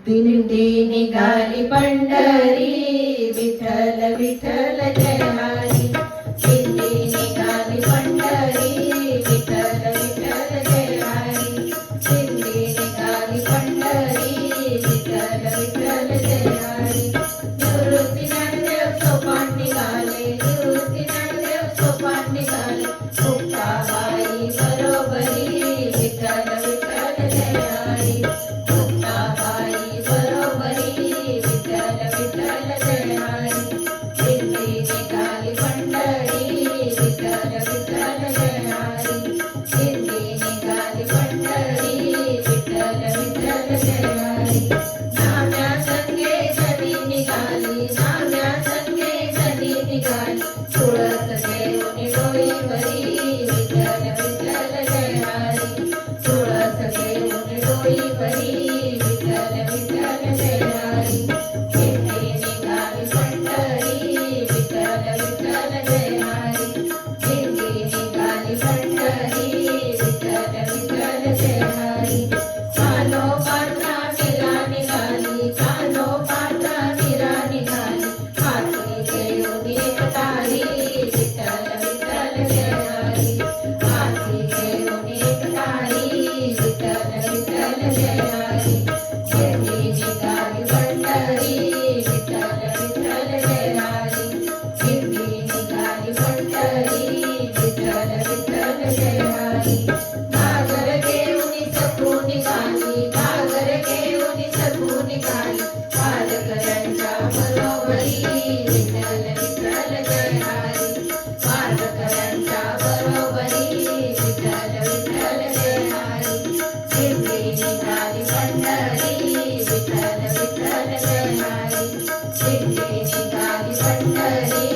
दिंडी निघाली पंढरी, विठ्ठल विठ्ठल जय हरी. दिंडी निघाली पंढरी, विठ्ठल विठ्ठल जय हरी. दिंडी निघाली पंढरी, विठ्ठल विठ्ठल जय हरी. निवृत्ती ज्ञानदेव सोपान निघाले, निवृत्ती ज्ञानदेव सोपान निघाले. मुक्ताबाई बरोबरी, विठ्ठल विठ्ठल जय हरी. मुक्ताबाई बरोबरी, विठ्ठल विठ्ठल जय हरी. दिंडी निघाली पंढरी, विठ्ठल विठ्ठल जय हरी. दिंडी निघाली पंढरी, विठ्ठल विठ्ठल जय हरी. नाम्या संगे जनी निघाली, नाम्या संगे जनी निघाली. तुळस घेऊन डोईवरी, विठ्ठल विठ्ठल जय हरी. तुळस घेऊन डोईवरी, विठ्ठल विठ्ठल जय हरी. दिंडी निघाली पंढरी, विठ्ठल विठ्ठल जय हरी. दिंडी निघाली पंढरी, विठ्ठल विठ्ठल जय हरी. कानो पात्रा मीरा निघाली, कानो पात्रा मीरा निघाली. हाती घेऊन एक तारी, विठ्ठल विठ्ठल जय हरी. हाती घेऊन एक तारी, विठ्ठल विठ्ठल जय हरी. दिंडी निघाली पंढरी, विठ्ठल विठ्ठल जय हरी. दिंडी निघाली पंढरी, विठ्ठल विठ्ठल जय हरी. घागर घेऊन सखू निघाली, घागर घेऊन सखू निघाली. वारकऱ्यांच्या बरोबरी, विठ्ठल विठ्ठल जय हरी. वारकऱ्यांच्या बरोबरी, विठ्ठल विठ्ठल जय हरी. दिंडी निघाली पंढरी, विठ्ठल विठ्ठल जय हरी. दिंडी निघाली पंढरी,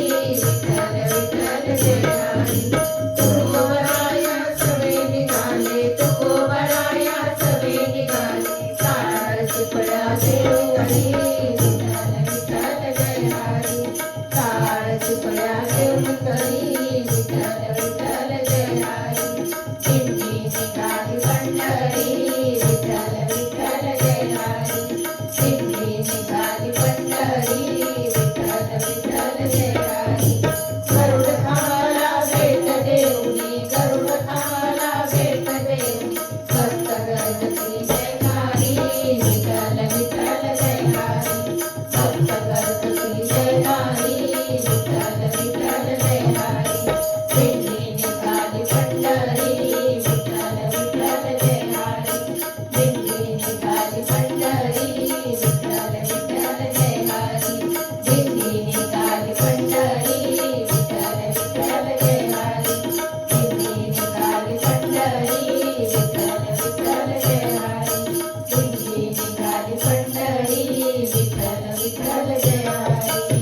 विठ्ठल विठ्ठल जय हरी. तुकोबराया सवे निघाले, तुकोबराया सवे निघाले. काळ चिपळा देवघरी, विठ्ठल विठ्ठल जय हरी. काळ चिपळा देवघरी, विठ्ठल विठ्ठल जय हरी. दिंडी निघाली पंढरी, विठ्ठल विठ्ठल जय हरी. दिंडी निघाली पंढरी, विठ्ठल विठ्ठल जय हरी. गरुड खावाला भेट देऊनी, गरुड खावाला भेट देऊनी. भक्त गर्जती जयकारी, विठ्ठल विठ्ठल जय हरी. भक्त गर्जती जयकारी, विठ्ठल विठ्ठल जय हरी. दिंडी निघाली पंढरी, विठ्ठल विठ्ठल जय हरी. दिंडी निघाली पंढरी, विठ्ठल विठ्ठल जय हरी. दिंडी निघाली पंढरी, विठ्ठल विठ्ठल जय हरी. दिंडी निघाली पंढरी, विठ्ठल विठ्ठल जय हरी. दिंडी निघाली पंढरी, विठ्ठल विठ्ठल जय हरी.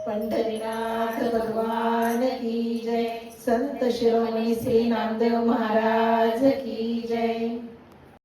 पंढरीनाथ भगवान की जय. संत शिरोमणी श्री नामदेव महाराज की जय.